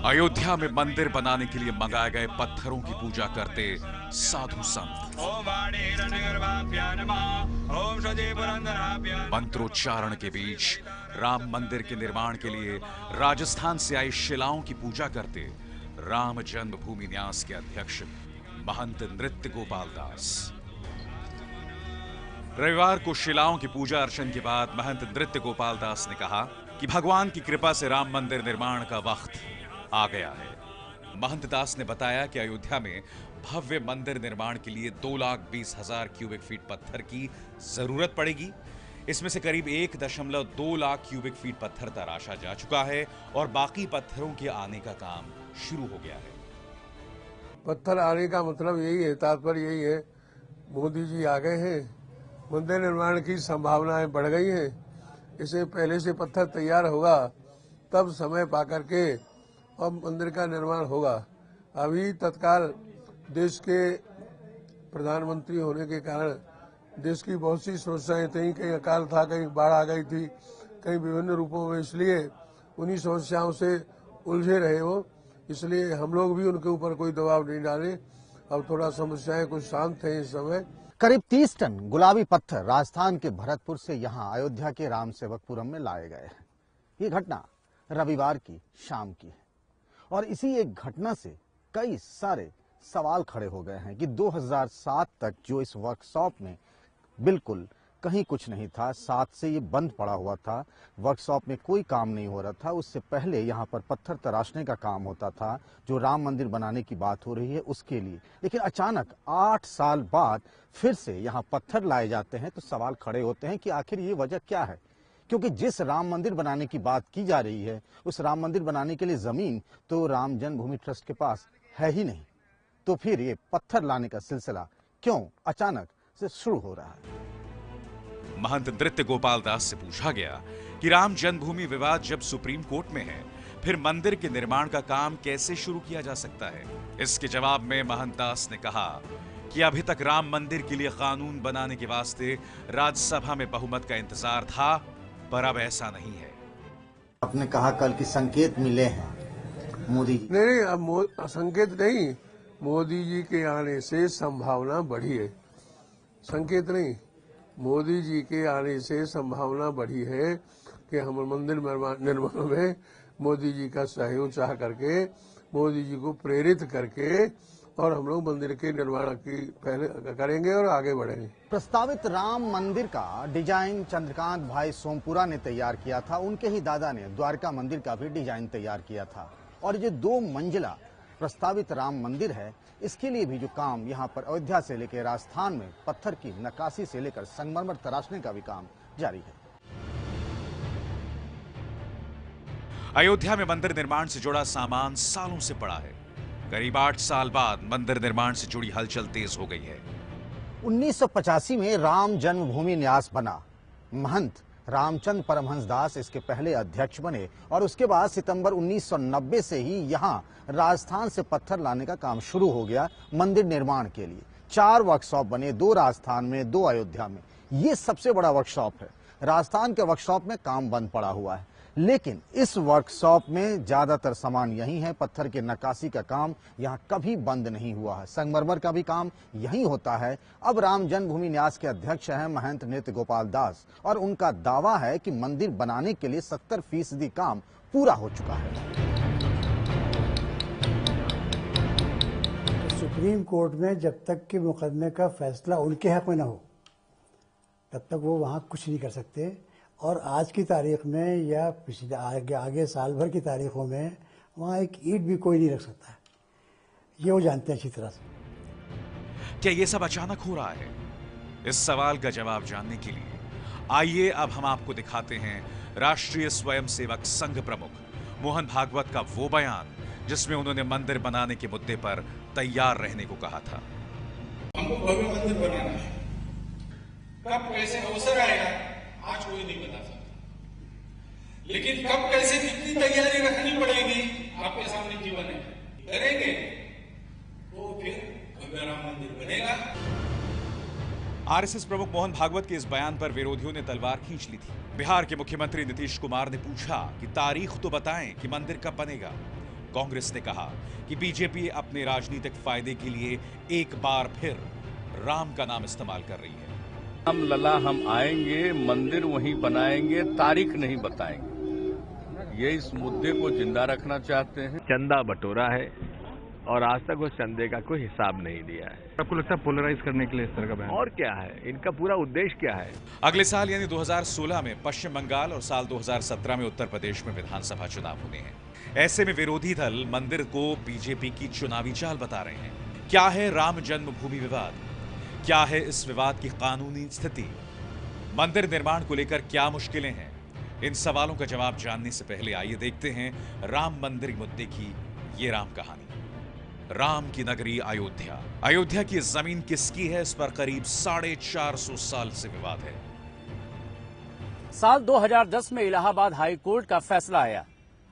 अयोध्या में मंदिर बनाने के लिए मंगाए गए पत्थरों की पूजा करते साधु संत मंत्रोच्चारण के बीच राम मंदिर के निर्माण के लिए राजस्थान से आई शिलाओं की पूजा करते राम जन्मभूमि न्यास के अध्यक्ष महंत नृत्य गोपाल दास। रविवार को शिलाओं की पूजा अर्चन के बाद महंत नृत्य गोपाल दास ने कहा कि भगवान की कृपा से राम मंदिर निर्माण का वक्त आ गया है। महंत दास ने बताया कि अयोध्या में भव्य मंदिर निर्माण के लिए 2,20,000 क्यूबिक फीट पत्थर की जरूरत पड़ेगी। इसमें से करीब 1.2 लाख क्यूबिक फीट पत्थर तराशा जा चुका है और बाकी पत्थरों के आने का काम शुरू हो गया है। पत्थर आने का मतलब यही है, तात्पर्य यही है, मोदी जी आ गए हैं, मंदिर निर्माण की संभावनाएं बढ़ गई हैं। इसे पहले से पत्थर तैयार होगा तब समय पा करके अब मंदिर का निर्माण होगा। अभी तत्काल देश के प्रधानमंत्री होने के कारण देश की बहुत सी समस्याएं थी, कहीं अकाल था, कहीं बाढ़ आ गई थी, कहीं विभिन्न रूपों में, इसलिए उन्हीं समस्याओं से उलझे रहे वो। इसलिए हम लोग भी उनके ऊपर कोई दबाव नहीं डाले। अब थोड़ा समस्याएं कुछ शांत है इस समय। करीब 30 टन गुलाबी पत्थर राजस्थान के भरतपुर से यहां अयोध्या के रामसेवकपुरम में लाए गए हैं। ये घटना रविवार की शाम की है और इसी एक घटना से कई सारे सवाल खड़े हो गए हैं कि 2007 तक जो इस वर्कशॉप में बिल्कुल कहीं कुछ नहीं था, 7 से ये बंद पड़ा हुआ था, वर्कशॉप में कोई काम नहीं हो रहा था। उससे पहले यहाँ पर पत्थर तराशने का काम होता था, जो राम मंदिर बनाने की बात हो रही है उसके लिए। लेकिन अचानक 8 साल बाद फिर से यहाँ पत्थर लाए जाते हैं तो सवाल खड़े होते हैं कि आखिर ये वजह क्या है, क्योंकि जिस राम मंदिर बनाने की बात की जा रही है उस राम मंदिर बनाने के लिए जमीन तो राम जन्मभूमि ट्रस्ट के पास है ही नहीं। तो फिर ये पत्थर लाने का सिलसिला क्यों अचानक से शुरू हो रहा है? महंत नृत्य गोपाल दास से पूछा गया कि राम जन्मभूमि विवाद जब सुप्रीम कोर्ट में है, फिर मंदिर के निर्माण का काम कैसे शुरू किया जा सकता है। इसके जवाब में महंत दास ने कहा कि अभी तक राम मंदिर के लिए कानून बनाने के वास्ते राज्यसभा में बहुमत का इंतजार था, पर अब ऐसा नहीं है। आपने कहा कल की संकेत मिले हैं मोदी जी। नहीं, अब संकेत नहीं, मोदी जी के आने से संभावना बढ़ी है, संकेत नहीं। मोदी जी के आने से संभावना बढ़ी है कि हम मंदिर निर्माण में मोदी जी का सहयोग चाह करके, मोदी जी को प्रेरित करके और हम लोग मंदिर के निर्माण की पहले करेंगे और आगे बढ़ेंगे। प्रस्तावित राम मंदिर का डिजाइन चंद्रकांत भाई सोमपुरा ने तैयार किया था। उनके ही दादा ने द्वारका मंदिर का भी डिजाइन तैयार किया था और ये 2 मंजिला प्रस्तावित राम मंदिर है, इसके लिए भी जो काम यहाँ पर अयोध्या से लेकर राजस्थान में पत्थर की नक्काशी से लेकर संगमरमर तराशने का भी काम जारी है। अयोध्या में मंदिर निर्माण से जुड़ा सामान सालों से पड़ा है। करीब 8 साल बाद मंदिर निर्माण से जुड़ी हलचल तेज हो गई है। 1985 में राम जन्मभूमि न्यास बना। महंत रामचंद्र परमहंस दास इसके पहले अध्यक्ष बने और उसके बाद सितंबर 1990 से ही यहाँ राजस्थान से पत्थर लाने का काम शुरू हो गया मंदिर निर्माण के लिए। 4 वर्कशॉप बने, 2 राजस्थान में, 2 अयोध्या में। ये सबसे बड़ा वर्कशॉप है। राजस्थान के वर्कशॉप में काम बंद पड़ा हुआ है, लेकिन इस वर्कशॉप में ज्यादातर सामान यही है। पत्थर के नक्काशी का काम यहाँ कभी बंद नहीं हुआ है, संगमरमर का भी काम यही होता है। अब राम जन्मभूमि न्यास के अध्यक्ष हैं महंत नृत्य गोपाल दास और उनका दावा है कि मंदिर बनाने के लिए 70% काम पूरा हो चुका है। सुप्रीम कोर्ट में जब तक कि मुकदमे का फैसला उनके हक में न हो तब तक वो वहाँ कुछ नहीं कर सकते। और आज की तारीख में या पिछले आगे साल भर की तारीखों में वहाँ एक ईंट भी कोई नहीं रख सकता है, ये वो जानते हैं अच्छी तरह से। क्या ये सब अचानक हो रहा है? इस सवाल का जवाब जानने के लिए आइए अब हम आपको दिखाते हैं राष्ट्रीय स्वयंसेवक संघ प्रमुख मोहन भागवत का वो बयान जिसमें उन्होंने मंदिर बनाने के मुद्दे पर तैयार रहने को कहा था। हमको भव्य मंदिर बनाना है, कब कैसे अवसर आएगा आज कोई नहीं बता सकता, लेकिन कब कैसे कितनी तैयारी रखनी पड़ेगी आपके सामने जीवन है। करेंगे तो फिर भव्य राम मंदिर बनेगा। आरएसएस प्रमुख मोहन भागवत के इस बयान पर विरोधियों ने तलवार खींच ली थी। बिहार के मुख्यमंत्री नीतीश कुमार ने पूछा कि तारीख तो बताएं कि मंदिर कब बनेगा। कांग्रेस ने कहा कि बीजेपी अपने राजनीतिक फायदे के लिए एक बार फिर राम का नाम इस्तेमाल कर रही है। राम लला हम आएंगे, मंदिर वहीं बनाएंगे, तारीख नहीं बताएंगे। ये इस मुद्दे को जिंदा रखना चाहते हैं। चंदा बटोरा है और आज तक उस चंदे का कोई हिसाब नहीं दिया है। आपको लगता है पोलराइज करने के लिए इस तरह का बयान? और क्या है, इनका पूरा उद्देश्य क्या है? अगले साल यानी 2016 में पश्चिम बंगाल और साल 2017 में उत्तर प्रदेश में विधानसभा चुनाव होने हैं। ऐसे में विरोधी दल मंदिर को बीजेपी की चुनावी चाल बता रहे हैं। क्या है राम जन्मभूमि विवाद? क्या है इस विवाद की कानूनी स्थिति? मंदिर निर्माण को लेकर क्या मुश्किलें हैं? इन सवालों का जवाब जानने से पहले आइए देखते हैं राम मंदिर मुद्दे की ये राम कहानी। राम की नगरी अयोध्या। अयोध्या की जमीन किसकी है, इस पर करीब 450 साल से विवाद है। साल 2010 में इलाहाबाद हाई कोर्ट का फैसला आया।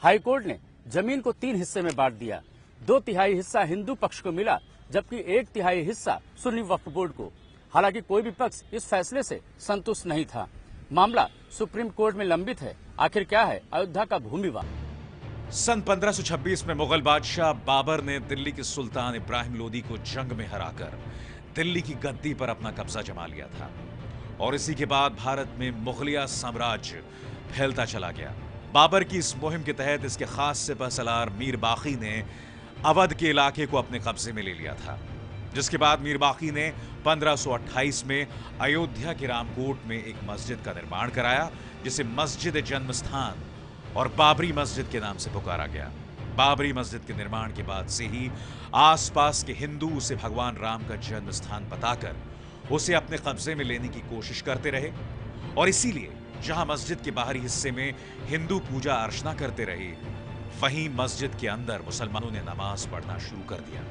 हाई कोर्ट ने जमीन को 3 हिस्से में बांट दिया। 2/3 हिस्सा हिंदू पक्ष को मिला, जबकि 1/3 हिस्सा सुन्नी वक्फ बोर्ड को। हालांकि कोई भी पक्ष इस फैसले से संतुष्ट नहीं था। मामला सुप्रीम कोर्ट में लंबित है। आखिर क्या है अयोध्या का भूमि विवाद? सन 1526 में मुगल बादशाह बाबर ने दिल्ली के सुल्तान इब्राहिम लोदी को जंग में हराकर दिल्ली की गद्दी पर अपना कब्जा जमा लिया था और इसी के बाद भारत में मुगलिया साम्राज्य फैलता चला गया। बाबर की इस मुहिम के तहत इसके खास सिपहसालार मीर बाकी ने अवध के इलाके को अपने कब्जे में ले लिया था, जिसके बाद मीर बाकी ने 1528 में अयोध्या के रामकोट में एक मस्जिद का निर्माण कराया, जिसे मस्जिद जन्मस्थान और बाबरी मस्जिद के नाम से पुकारा गया। बाबरी मस्जिद के निर्माण के बाद से ही आसपास के हिंदू उसे भगवान राम का जन्म स्थान बताकर उसे अपने कब्जे में लेने की कोशिश करते रहे और इसीलिए जहां मस्जिद के बाहरी हिस्से में हिंदू पूजा अर्चना करते रहे, वहीं मस्जिद के अंदर मुसलमानों ने नमाज पढ़ना शुरू कर दिया।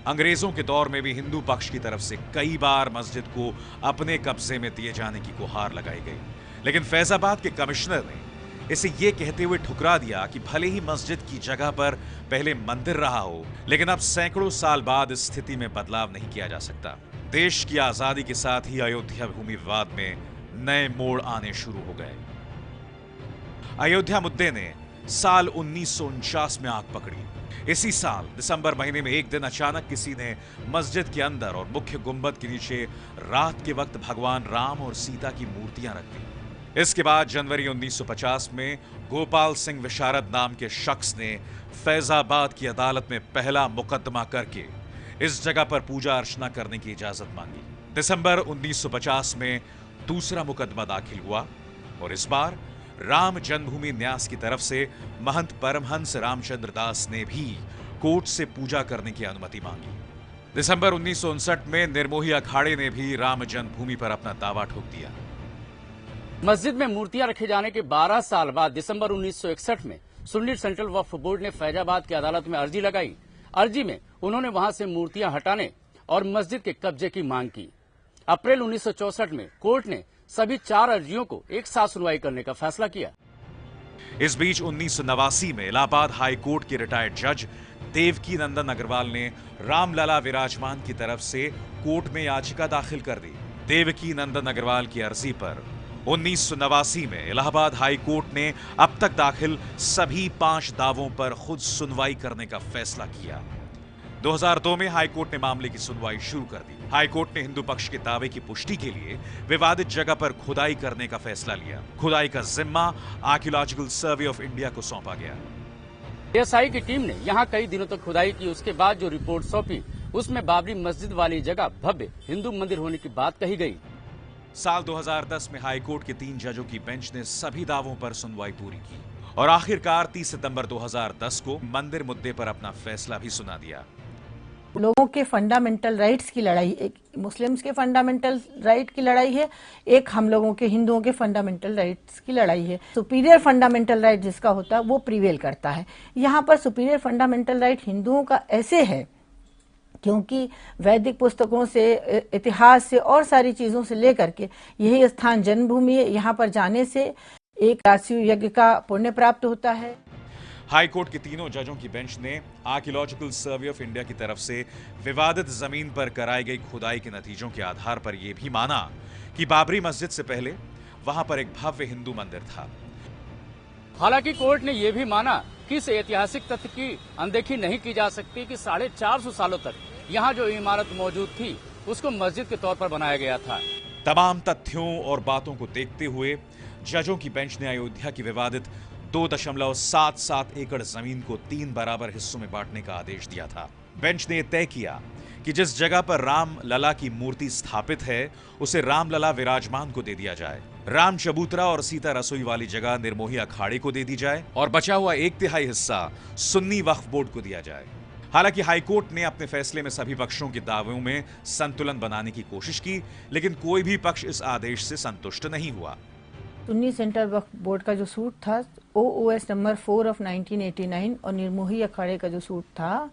अंग्रेजों के दौर में भी हिंदू पक्ष की तरफ से कई बार मस्जिद को अपने कब्जे में दिए जाने की गुहार लगाई गई, लेकिन फैजाबाद के कमिश्नर ने इसे ये कहते हुए ठुकरा दिया कि भले ही मस्जिद की जगह पर पहले मंदिर रहा हो, लेकिन अब सैकड़ों साल बाद इस स्थिति में बदलाव नहीं किया जा सकता। देश की आजादी के साथ ही अयोध्या भूमि विवाद में नए मोड़ आने शुरू हो गए। अयोध्या मुद्दे ने साल 1949 में आग पकड़ी। इसी साल दिसंबर महीने में एक दिन अचानक किसी ने मस्जिद के अंदर और मुख्य गुंबद के नीचे रात के वक्त भगवान राम और सीता की मूर्तियां रख दी। इसके बाद जनवरी 1950 में गोपाल सिंह विशारद नाम के शख्स ने फैजाबाद की अदालत में पहला मुकदमा करके इस जगह पर पूजा अर्चना करने की इजाजत मांगी। दिसंबर 1950 में दूसरा मुकदमा दाखिल हुआ और इस बार राम जन्मभूमि न्यास की तरफ से महंत परमहंस रामचंद्र दास ने भी कोर्ट से पूजा करने की अनुमति मांगी। दिसंबर 1959 में निर्मोही अखाड़े ने भी राम जन्मभूमि पर अपना दावा ठोक दिया। मस्जिद में मूर्तियां रखे जाने के 12 साल बाद दिसंबर 1961 में सुन्नी सेंट्रल वक्फ बोर्ड ने फैजाबाद की अदालत में अर्जी लगाई। अर्जी में उन्होंने वहां से मूर्तियां हटाने और मस्जिद के कब्जे की मांग की। अप्रैल 1964 में कोर्ट ने सभी 4 अर्जियों को एक साथ सुनवाई करने का फैसला किया। इस बीच 1989 में इलाहाबाद हाई कोर्ट के रिटायर्ड जज देवकी नंदन अग्रवाल ने रामलला विराजमान की तरफ से कोर्ट में याचिका दाखिल कर दी। देवकी नंदन अग्रवाल की अर्जी पर 1989 में इलाहाबाद हाई कोर्ट ने अब तक दाखिल सभी 5 दावों पर खुद सुनवाई करने का फैसला किया। 2002 में हाई कोर्ट ने मामले की सुनवाई शुरू कर दी। हाई कोर्ट ने हिंदू पक्ष के दावे की पुष्टि के लिए विवादित जगह पर खुदाई करने का फैसला लिया। खुदाई का जिम्मा आर्कियोलॉजिकल सर्वे ऑफ इंडिया को सौंपा गया। एएसआई की टीम ने यहां कई दिनों तक खुदाई की। उसके बाद जो रिपोर्ट सौंपी उसमें बाबरी मस्जिद वाली जगह भव्य हिंदू मंदिर होने की बात कही गई। साल 2010 में हाई कोर्ट के 3 जजों की बेंच ने सभी दावों पर सुनवाई पूरी की और आखिरकार 30 सितंबर 2010 को मंदिर मुद्दे पर अपना फैसला भी सुना दिया। लोगों के फंडामेंटल राइट्स की लड़ाई, एक मुस्लिम्स के फंडामेंटल राइट की लड़ाई है, एक हम लोगों के हिंदुओं के फंडामेंटल राइट्स की लड़ाई है। सुपीरियर फंडामेंटल राइट जिसका होता है वो प्रिवेल करता है। यहाँ पर सुपीरियर फंडामेंटल राइट हिंदुओं का ऐसे है क्योंकि वैदिक पुस्तकों से, इतिहास से और सारी चीजों से लेकर के यही स्थान जन्मभूमि है। यहाँ पर जाने से एक राशिव यज्ञ का पुण्य प्राप्त होता है। हाई कोर्ट के तीनों जजों की बेंच ने आर्कियोलॉजिकल सर्वे ऑफ इंडिया की तरफ से विवादित जमीन पर कराई गई खुदाई के नतीजों के आधार पर यह भी माना कि बाबरी मस्जिद से पहले वहां पर एक भव्य हिंदू मंदिर था। हालांकि कोर्ट ने यह भी माना कि इस ऐतिहासिक तथ्य की अनदेखी नहीं की जा सकती कि 450 सालों तक यहाँ जो इमारत मौजूद थी उसको मस्जिद के तौर पर बनाया गया था। तमाम तथ्यों और बातों को देखते हुए जजों की बेंच ने अयोध्या की विवादित 2.77 एकड़ जमीन को 3 बराबर हिस्सों में बांटने का आदेश दिया था। बेंच ने तय किया कि जिस जगह पर राम लला की मूर्ति स्थापित है उसे राम लला विराजमान को दे दिया जाए, राम चबूतरा और सीता रसोई वाली जगह निर्मोही अखाड़े को दे दी जाए और बचा हुआ 1/3 हिस्सा सुन्नी वक्फ बोर्ड को दिया जाए। हालांकि हाईकोर्ट ने अपने फैसले में सभी पक्षों के दावों में संतुलन बनाने की कोशिश की, लेकिन कोई भी पक्ष इस आदेश से संतुष्ट नहीं हुआ। सुन्नी सेंट्रल वक्फ बोर्ड का जो सूट था OOS नंबर 4 ऑफ 1989 और निर्मोही अखाड़े का जो सूट था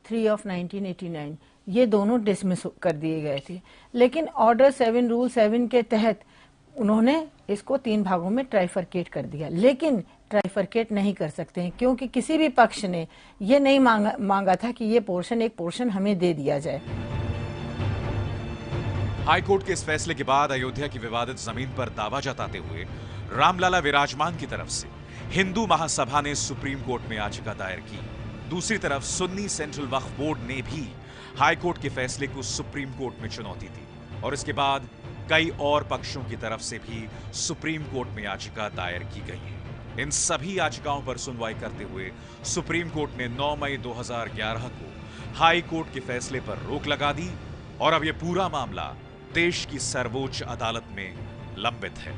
3 ऑफ 1989, ये दोनों डिसमिस कर दिए गए थे। लेकिन ऑर्डर 7 रूल 7 के तहत उन्होंने इसको 3 भागों में ट्राइफरकेट कर दिया, लेकिन ट्राइफरकेट नहीं कर सकते हैं क्योंकि किसी भी पक्ष ने ये नहीं मांगा था कि ये एक पोर्शन हमें दे दिया जाए। हाईकोर्ट के इस फैसले के बाद अयोध्या की विवादित जमीन पर दावा जताते हुए रामलला विराजमान की तरफ से हिंदू महासभा ने सुप्रीम कोर्ट में याचिका दायर की। दूसरी तरफ सुन्नी सेंट्रल वक्फ बोर्ड ने भी हाईकोर्ट के फैसले को सुप्रीम कोर्ट में चुनौती दी और इसके बाद कई और पक्षों की तरफ से भी सुप्रीम कोर्ट में याचिका दायर की गई है। इन सभी याचिकाओं पर सुनवाई करते हुए सुप्रीम कोर्ट ने 9 मई 2011 को हाई कोर्ट के फैसले पर रोक लगा दी और अब यह पूरा मामला देश की सर्वोच्च अदालत में लंबित है।